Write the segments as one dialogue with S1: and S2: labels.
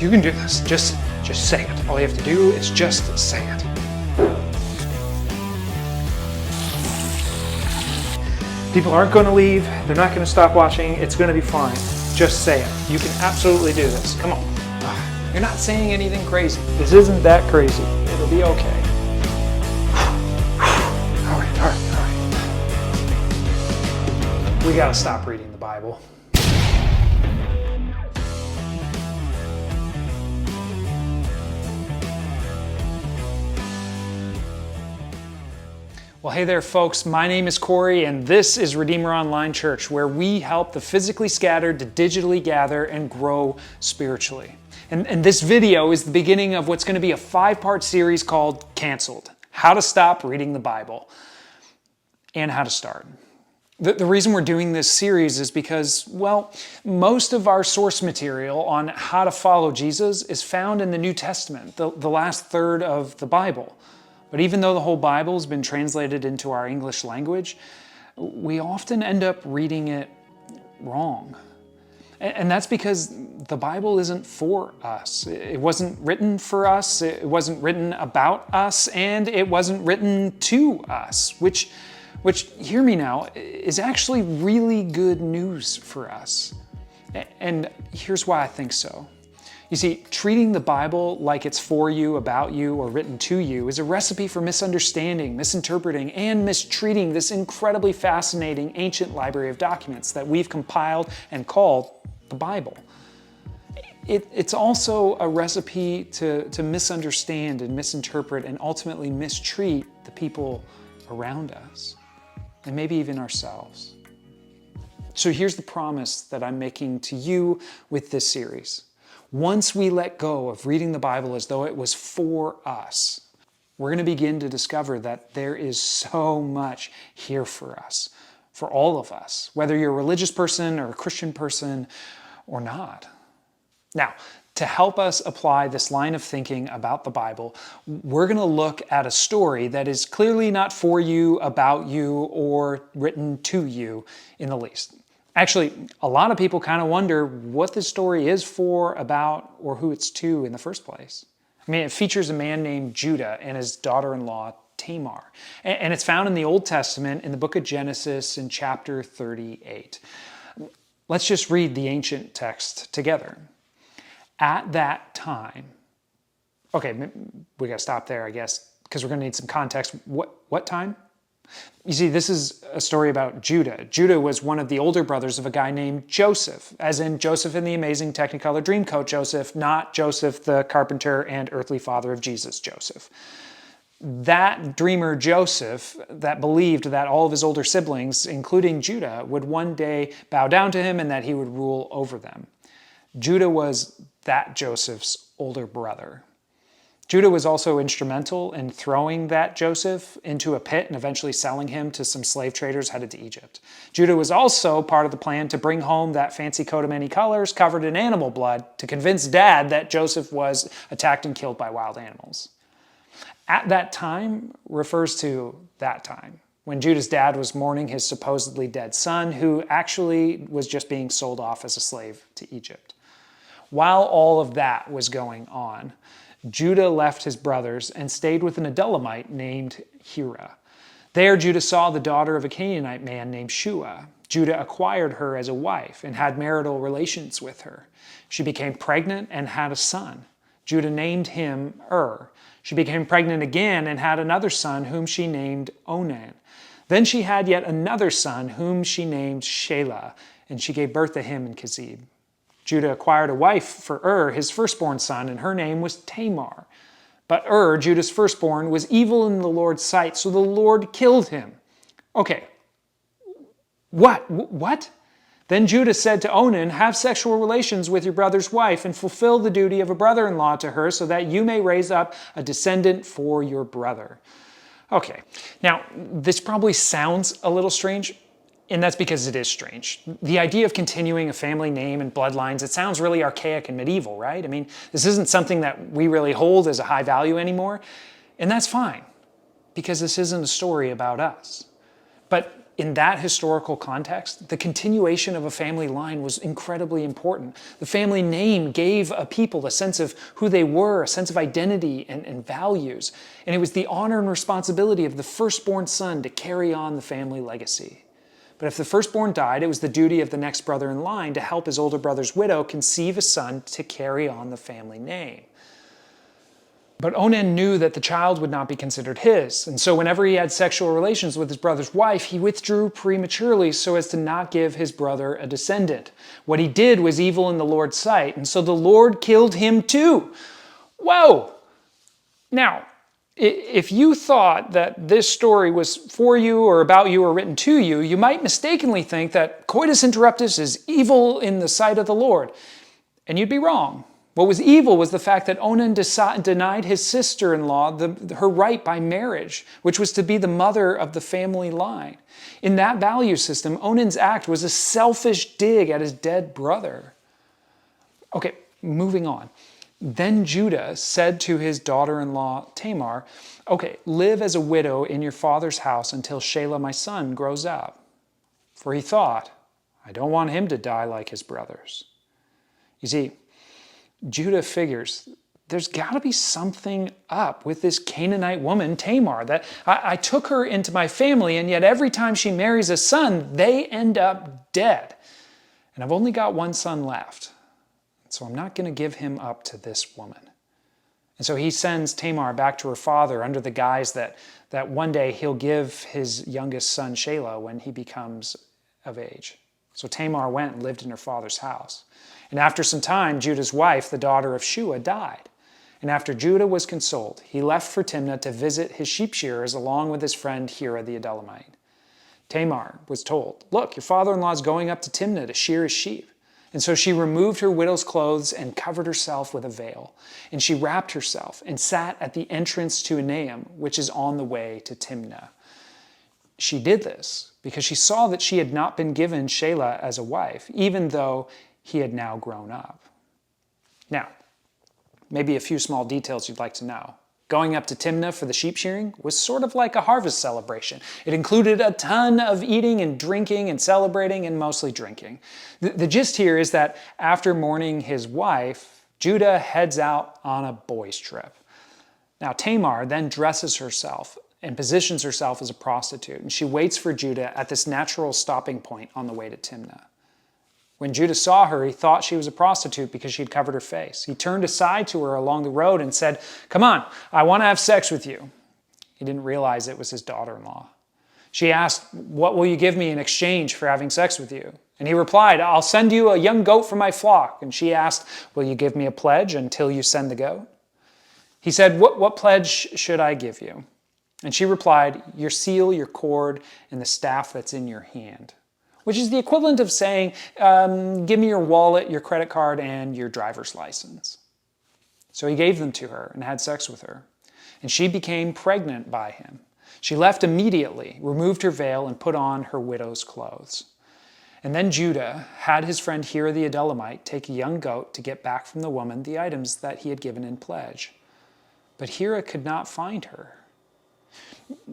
S1: You can do this. Just say it. All you have to do is just say it. People aren't going to leave. They're not going to stop watching. It's going to be fine. Just say it. You can absolutely do this. Come on. You're not saying anything crazy. This isn't that crazy. It'll be okay. All right. We got to stop reading the Bible. Well, hey there, folks. My name is Corey, and this is Redeemer Online Church, where we help the physically scattered to digitally gather and grow spiritually. And this video is the beginning of what's going to be a 5-part series called Canceled: How to Stop Reading the Bible and How to Start. The reason we're doing this series is because, well, most of our source material on how to follow Jesus is found in the New Testament, the last third of the Bible. But even though the whole Bible has been translated into our English language, we often end up reading it wrong. And that's because the Bible isn't for us. It wasn't written for us, it wasn't written about us, and it wasn't written to us, which, hear me now, is actually really good news for us. And here's why I think so. You see, treating the Bible like it's for you, about you, or written to you is a recipe for misunderstanding, misinterpreting, and mistreating this incredibly fascinating ancient library of documents that we've compiled and called the Bible. It's also a recipe to misunderstand and misinterpret and ultimately mistreat the people around us, and maybe even ourselves. So here's the promise that I'm making to you with this series. Once we let go of reading the Bible as though it was for us, we're going to begin to discover that there is so much here for us, for all of us, whether you're a religious person or a Christian person or not. Now, to help us apply this line of thinking about the Bible, we're going to look at a story that is clearly not for you, about you, or written to you in the least. Actually, a lot of people kind of wonder what this story is for, about, or who it's to in the first place. I mean, it features a man named Judah and his daughter-in-law, Tamar. And it's found in the Old Testament in the book of Genesis in chapter 38. Let's just read the ancient text together. At that time, okay, we got to stop there, I guess, because we're going to need some context. What time? You see, this is a story about Judah. Judah was one of the older brothers of a guy named Joseph, as in Joseph in the amazing Technicolor Dreamcoat Joseph, not Joseph the carpenter and earthly father of Jesus Joseph. That dreamer Joseph that believed that all of his older siblings, including Judah, would one day bow down to him and that he would rule over them. Judah was that Joseph's older brother. Judah was also instrumental in throwing that Joseph into a pit and eventually selling him to some slave traders headed to Egypt. Judah was also part of the plan to bring home that fancy coat of many colors covered in animal blood to convince Dad that Joseph was attacked and killed by wild animals. At that time refers to that time, when Judah's dad was mourning his supposedly dead son, who actually was just being sold off as a slave to Egypt. While all of that was going on, Judah left his brothers and stayed with an Adullamite named Hira. There, Judah saw the daughter of a Canaanite man named Shua. Judah acquired her as a wife and had marital relations with her. She became pregnant and had a son. Judah named him She became pregnant again and had another son whom she named Onan. Then she had yet another son whom she named Shelah, and she gave birth to him in Kezib. Judah acquired a wife for his firstborn son, and her name was Tamar. But Judah's firstborn, was evil in the Lord's sight, so the Lord killed him. Okay. What? Then Judah said to Onan, have sexual relations with your brother's wife and fulfill the duty of a brother-in-law to her so that you may raise up a descendant for your brother. Okay. Now, this probably sounds a little strange. And that's because it is strange. The idea of continuing a family name and bloodlines, it sounds really archaic and medieval, right? I mean, this isn't something that we really hold as a high value anymore. And that's fine, because this isn't a story about us. But in that historical context, the continuation of a family line was incredibly important. The family name gave a people a sense of who they were, a sense of identity and values. And it was the honor and responsibility of the firstborn son to carry on the family legacy. But if the firstborn died, it was the duty of the next brother in line to help his older brother's widow conceive a son to carry on the family name. But Onan knew that the child would not be considered his, and so whenever he had sexual relations with his brother's wife, he withdrew prematurely so as to not give his brother a descendant. What he did was evil in the Lord's sight, and so the Lord killed him too. Whoa! Now, if you thought that this story was for you or about you or written to you, you might mistakenly think that coitus interruptus is evil in the sight of the Lord, and you'd be wrong. What was evil was the fact that Onan denied his sister-in-law her right by marriage, which was to be the mother of the family line. In that value system, Onan's act was a selfish dig at his dead brother. Okay, moving on. Then Judah said to his daughter-in-law Tamar, okay, live as a widow in your father's house until Shelah my son grows up. For he thought, I don't want him to die like his brothers. You see, Judah figures there's got to be something up with this Canaanite woman, Tamar, that I took her into my family, and yet every time she marries a son, they end up dead. And I've only got one son left, so I'm not going to give him up to this woman. And so he sends Tamar back to her father under the guise that one day he'll give his youngest son, Shelah, when he becomes of age. So Tamar went and lived in her father's house. And after some time, Judah's wife, the daughter of Shua, died. And after Judah was consoled, he left for Timnah to visit his sheep shearers along with his friend Hira the Adullamite. Tamar was told, look, your father-in-law is going up to Timnah to shear his sheep. And so she removed her widow's clothes and covered herself with a veil. And she wrapped herself and sat at the entrance to Enaim, which is on the way to Timnah. She did this because she saw that she had not been given Shelah as a wife, even though he had now grown up. Now, maybe a few small details you'd like to know. Going up to Timnah for the sheep shearing was sort of like a harvest celebration. It included a ton of eating and drinking and celebrating, and mostly drinking. The gist here is that after mourning his wife, Judah heads out on a boys' trip. Now, Tamar then dresses herself and positions herself as a prostitute, and she waits for Judah at this natural stopping point on the way to Timnah. When Judah saw her, he thought she was a prostitute because she had covered her face. He turned aside to her along the road and said, come on, I want to have sex with you. He didn't realize it was his daughter-in-law. She asked, what will you give me in exchange for having sex with you? And he replied, I'll send you a young goat from my flock. And she asked, will you give me a pledge until you send the goat? He said, what pledge should I give you? And she replied, your seal, your cord, and the staff that's in your hand. Which is the equivalent of saying, give me your wallet, your credit card, and your driver's license. So he gave them to her and had sex with her. And she became pregnant by him. She left immediately, removed her veil, and put on her widow's clothes. And then Judah had his friend Hira the Adullamite take a young goat to get back from the woman the items that he had given in pledge. But Hira could not find her.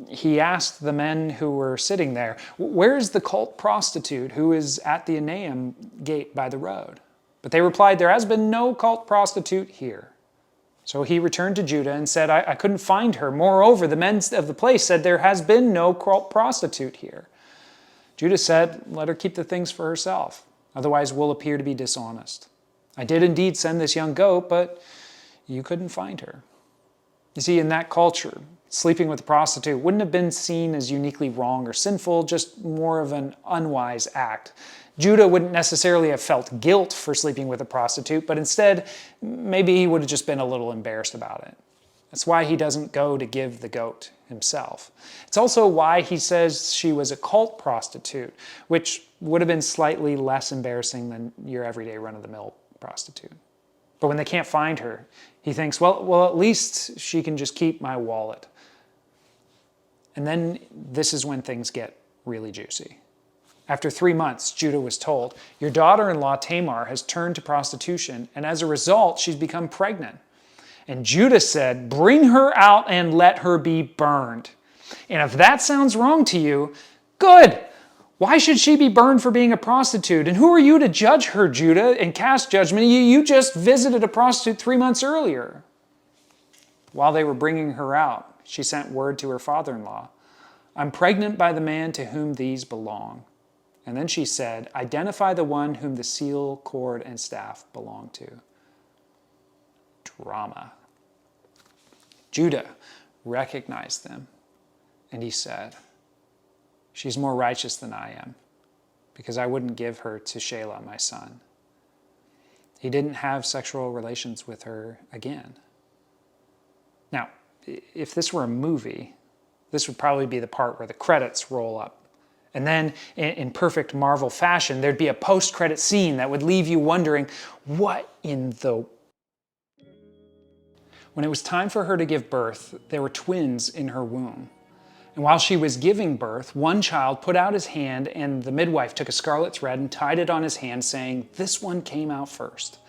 S1: He asked the men who were sitting there, where is the cult prostitute who is at the Enaim gate by the road? But they replied, there has been no cult prostitute here. So he returned to Judah and said, I couldn't find her. Moreover, the men of the place said, there has been no cult prostitute here. Judah said, let her keep the things for herself. Otherwise we'll appear to be dishonest. I did indeed send this young goat, but you couldn't find her. You see, in that culture, sleeping with a prostitute wouldn't have been seen as uniquely wrong or sinful, just more of an unwise act. Judah wouldn't necessarily have felt guilt for sleeping with a prostitute, but instead, maybe he would have just been a little embarrassed about it. That's why he doesn't go to give the goat himself. It's also why he says she was a cult prostitute, which would have been slightly less embarrassing than your everyday run-of-the-mill prostitute. But when they can't find her, he thinks, well, at least she can just keep my wallet. And then this is when things get really juicy. After 3 months, Judah was told, your daughter-in-law Tamar has turned to prostitution, and as a result, she's become pregnant. And Judah said, bring her out and let her be burned. And if that sounds wrong to you, good, Why should she be burned for being a prostitute? And who are you to judge her, Judah, and cast judgment? You just visited a prostitute 3 months earlier." While they were bringing her out, she sent word to her father-in-law, "I'm pregnant by the man to whom these belong." And then she said, "Identify the one whom the seal, cord, and staff belong to." Drama. Judah recognized them, and he said, "She's more righteous than I am, because I wouldn't give her to Shelah, my son." He didn't have sexual relations with her again. Now, if this were a movie, this would probably be the part where the credits roll up. And then, in perfect Marvel fashion, there'd be a post-credit scene that would leave you wondering, what in the... When it was time for her to give birth, there were twins in her womb. And while she was giving birth, one child put out his hand, and the midwife took a scarlet thread and tied it on his hand, saying, "This one came out first."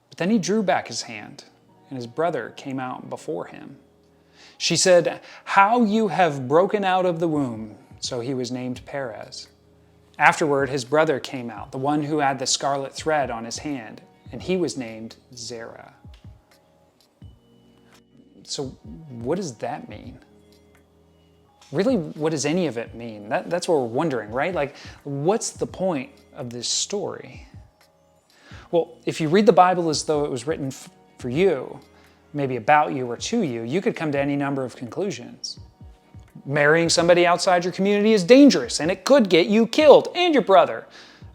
S1: But then he drew back his hand, and his brother came out before him. She said, "How you have broken out of the womb." So he was named Perez. Afterward, his brother came out, the one who had the scarlet thread on his hand, and he was named Zerah. So what does that mean? Really, what does any of it mean? That's what we're wondering, right? Like, what's the point of this story? Well, if you read the Bible as though it was written for you, maybe about you or to you, you could come to any number of conclusions. Marrying somebody outside your community is dangerous, and it could get you killed and your brother.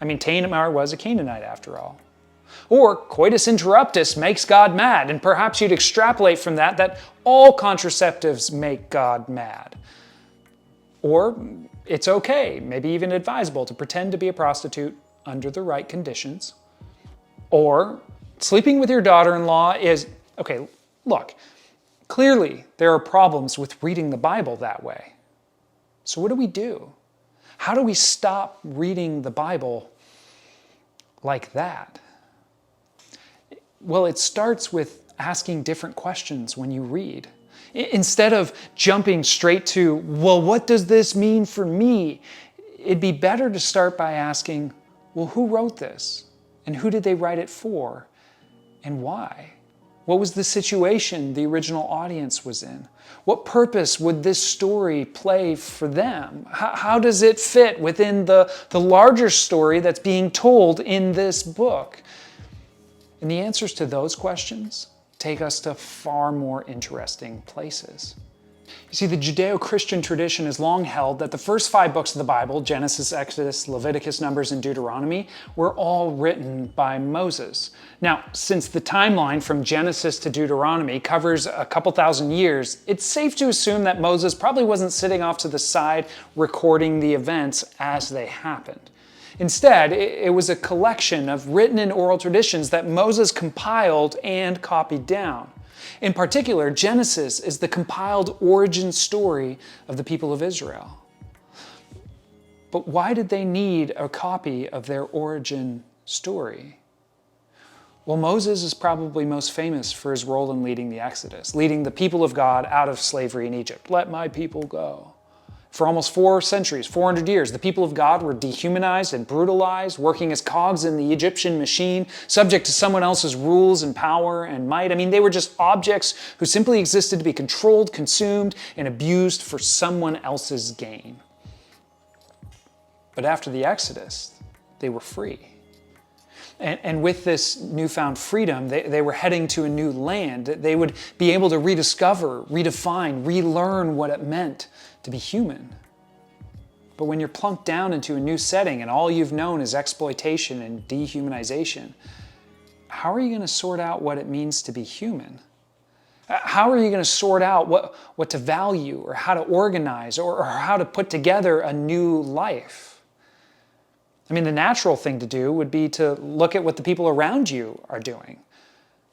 S1: I mean, Tamar was a Canaanite after all. Or coitus interruptus makes God mad, and perhaps you'd extrapolate from that all contraceptives make God mad. Or it's okay, maybe even advisable, to pretend to be a prostitute under the right conditions. Or sleeping with your daughter-in-law is, okay, look, clearly there are problems with reading the Bible that way. So what do we do? How do we stop reading the Bible like that? Well, it starts with asking different questions when you read. Instead of jumping straight to, well, what does this mean for me? It'd be better to start by asking, well, who wrote this? And who did they write it for? And why? What was the situation the original audience was in? What purpose would this story play for them? How does it fit within the larger story that's being told in this book? And the answers to those questions take us to far more interesting places. You see, the Judeo-Christian tradition has long held that the first 5 books of the Bible, Genesis, Exodus, Leviticus, Numbers, and Deuteronomy, were all written by Moses. Now, since the timeline from Genesis to Deuteronomy covers a couple thousand years, it's safe to assume that Moses probably wasn't sitting off to the side recording the events as they happened. Instead, it was a collection of written and oral traditions that Moses compiled and copied down. In particular, Genesis is the compiled origin story of the people of Israel. But why did they need a copy of their origin story? Well, Moses is probably most famous for his role in leading the Exodus, leading the people of God out of slavery in Egypt. Let my people go. For almost 4 centuries, 400 years, the people of God were dehumanized and brutalized, working as cogs in the Egyptian machine, subject to someone else's rules and power and might. I mean, they were just objects who simply existed to be controlled, consumed, and abused for someone else's gain. But after the Exodus, they were free. And with this newfound freedom, they were heading to a new land. They would be able to rediscover, redefine, relearn what it meant to be human. But when you're plunked down into a new setting and all you've known is exploitation and dehumanization, how are you going to sort out what it means to be human? How are you going to sort out what to value or how to organize or how to put together a new life? I mean, the natural thing to do would be to look at what the people around you are doing.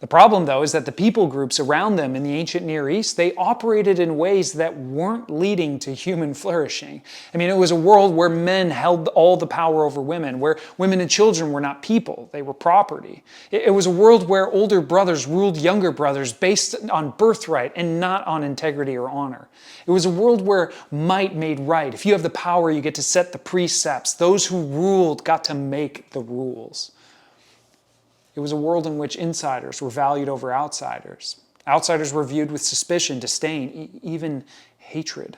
S1: The problem, though, is that the people groups around them in the ancient Near East, they operated in ways that weren't leading to human flourishing. I mean, it was a world where men held all the power over women, where women and children were not people, they were property. It was a world where older brothers ruled younger brothers based on birthright and not on integrity or honor. It was a world where might made right. If you have the power, you get to set the precepts. Those who ruled got to make the rules. It was a world in which insiders were valued over outsiders. Outsiders were viewed with suspicion, disdain, even hatred.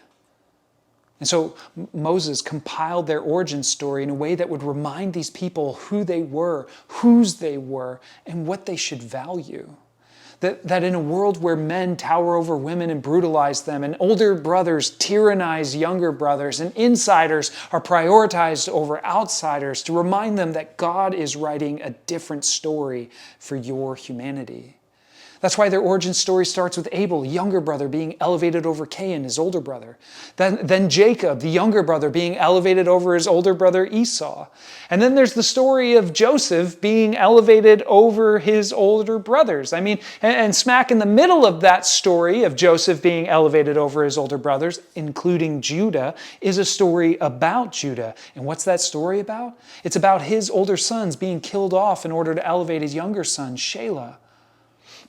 S1: And so Moses compiled their origin story in a way that would remind these people who they were, whose they were, and what they should value. That in a world where men tower over women and brutalize them, and older brothers tyrannize younger brothers, and insiders are prioritized over outsiders, to remind them that God is writing a different story for your humanity. That's why their origin story starts with Abel, the younger brother, being elevated over Cain, his older brother. Then Jacob, the younger brother, being elevated over his older brother Esau. And then there's the story of Joseph being elevated over his older brothers. I mean, and smack in the middle of that story of Joseph being elevated over his older brothers, including Judah, is a story about Judah. And what's that story about? It's about his older sons being killed off in order to elevate his younger son, Shelah.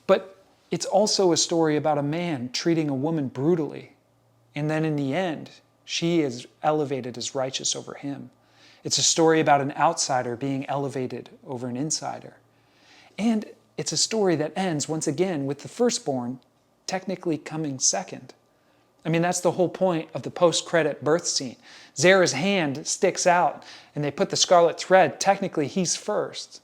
S1: But it's also a story about a man treating a woman brutally. And then in the end, she is elevated as righteous over him. It's a story about an outsider being elevated over an insider. And it's a story that ends, once again, with the firstborn technically coming second. I mean, that's the whole point of the post-credit birth scene. Zerah's hand sticks out, and they put the scarlet thread. Technically, he's first.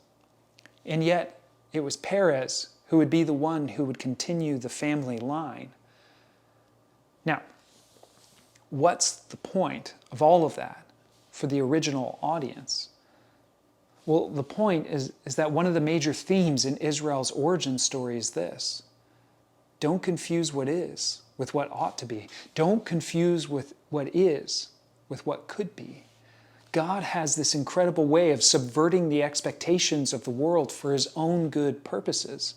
S1: And yet, it was Perez who would be the one who would continue the family line. Now, what's the point of all of that for the original audience? Well, the point is that one of the major themes in Israel's origin story is this: don't confuse what is with what ought to be. Don't confuse with what is with what could be. God has this incredible way of subverting the expectations of the world for his own good purposes.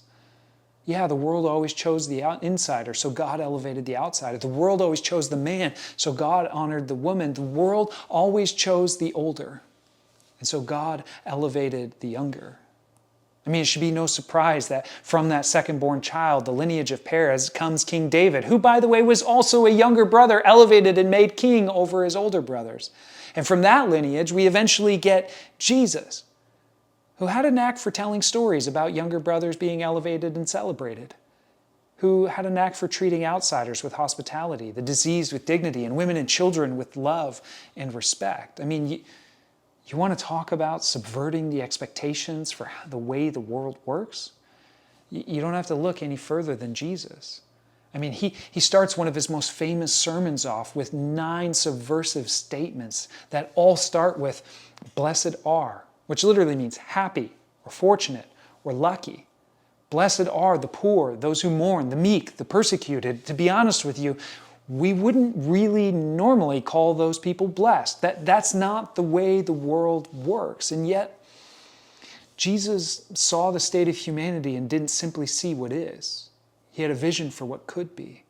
S1: Yeah, the world always chose the insider, so God elevated the outsider. The world always chose the man, so God honored the woman. The world always chose the older, and so God elevated the younger. I mean, it should be no surprise that from that second-born child, the lineage of Perez, comes King David, who, by the way, was also a younger brother, elevated and made king over his older brothers. And from that lineage, we eventually get Jesus, who had a knack for telling stories about younger brothers being elevated and celebrated, who had a knack for treating outsiders with hospitality, the diseased with dignity, and women and children with love and respect. I mean, you want to talk about subverting the expectations for the way the world works? You don't have to look any further than Jesus. I mean, he starts one of his most famous sermons off with 9 subversive statements that all start with, "Blessed are," which literally means happy or fortunate or lucky. Blessed are the poor, those who mourn, the meek, the persecuted. To be honest with you, we wouldn't really normally call those people blessed. That's not the way the world works. And yet, Jesus saw the state of humanity and didn't simply see what is. He had a vision for what could be,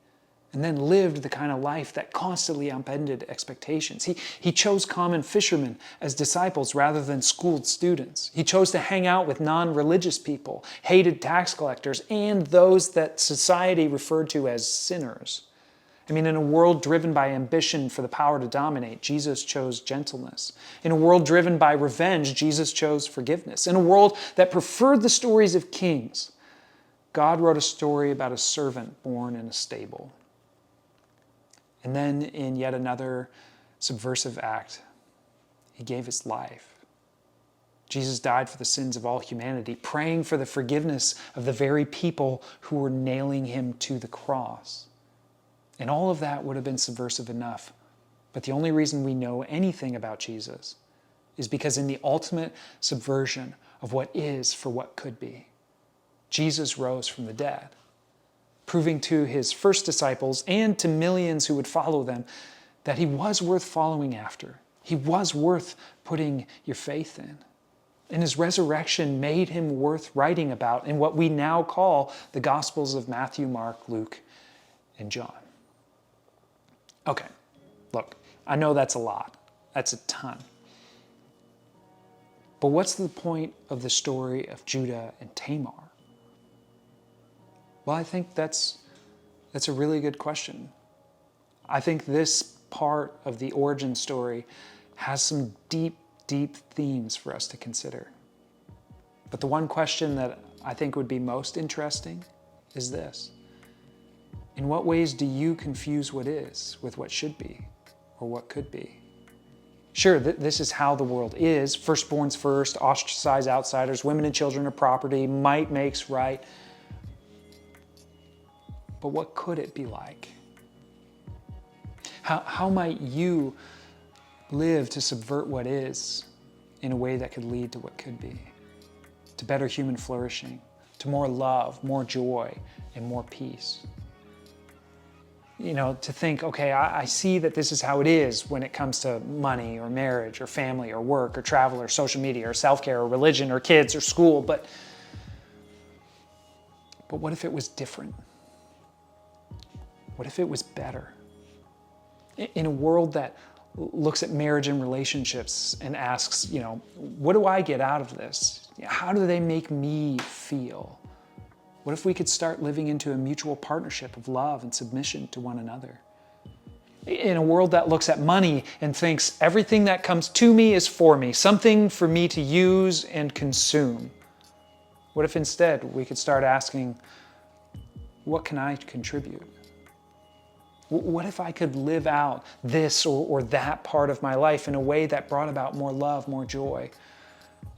S1: and then lived the kind of life that constantly upended expectations. He chose common fishermen as disciples rather than schooled students. He chose to hang out with non-religious people, hated tax collectors, and those that society referred to as sinners. I mean, in a world driven by ambition for the power to dominate, Jesus chose gentleness. In a world driven by revenge, Jesus chose forgiveness. In a world that preferred the stories of kings, God wrote a story about a servant born in a stable. And then in yet another subversive act, he gave his life. Jesus died for the sins of all humanity, praying for the forgiveness of the very people who were nailing him to the cross. And all of that would have been subversive enough. But the only reason we know anything about Jesus is because in the ultimate subversion of what is for what could be, Jesus rose from the dead, proving to his first disciples and to millions who would follow them that he was worth following after. He was worth putting your faith in. And his resurrection made him worth writing about in what we now call the Gospels of Matthew, Mark, Luke, and John. Okay, look, I know that's a lot. That's a ton. But what's the point of the story of Judah and Tamar? Well, I think that's a really good question. I think this part of the origin story has some deep themes for us to consider. But the one question that I think would be most interesting is this. In what ways do you confuse what is with what should be or what could be? Sure, this is how the world is. Firstborns first, ostracize outsiders, women and children are property, might makes right. But what could it be like? How might you live to subvert what is in a way that could lead to what could be? To better human flourishing, to more love, more joy, and more peace. You know, to think, okay, I see that this is how it is when it comes to money or marriage or family or work or travel or social media or self-care or religion or kids or school, but what if it was different? What if it was better? In a world that looks at marriage and relationships and asks, you know, what do I get out of this? How do they make me feel? What if we could start living into a mutual partnership of love and submission to one another? In a world that looks at money and thinks everything that comes to me is for me, something for me to use and consume. What if instead we could start asking, what can I contribute? What if I could live out this or that part of my life in a way that brought about more love, more joy,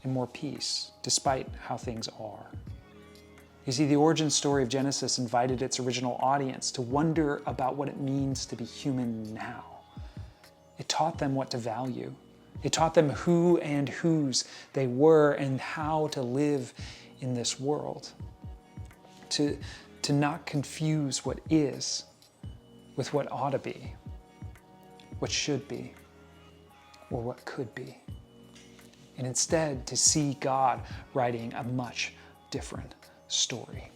S1: and more peace, despite how things are? You see, the origin story of Genesis invited its original audience to wonder about what it means to be human now. It taught them what to value. It taught them who and whose they were and how to live in this world. To not confuse what is with what ought to be, what should be, or what could be. And instead to see God writing a much different story.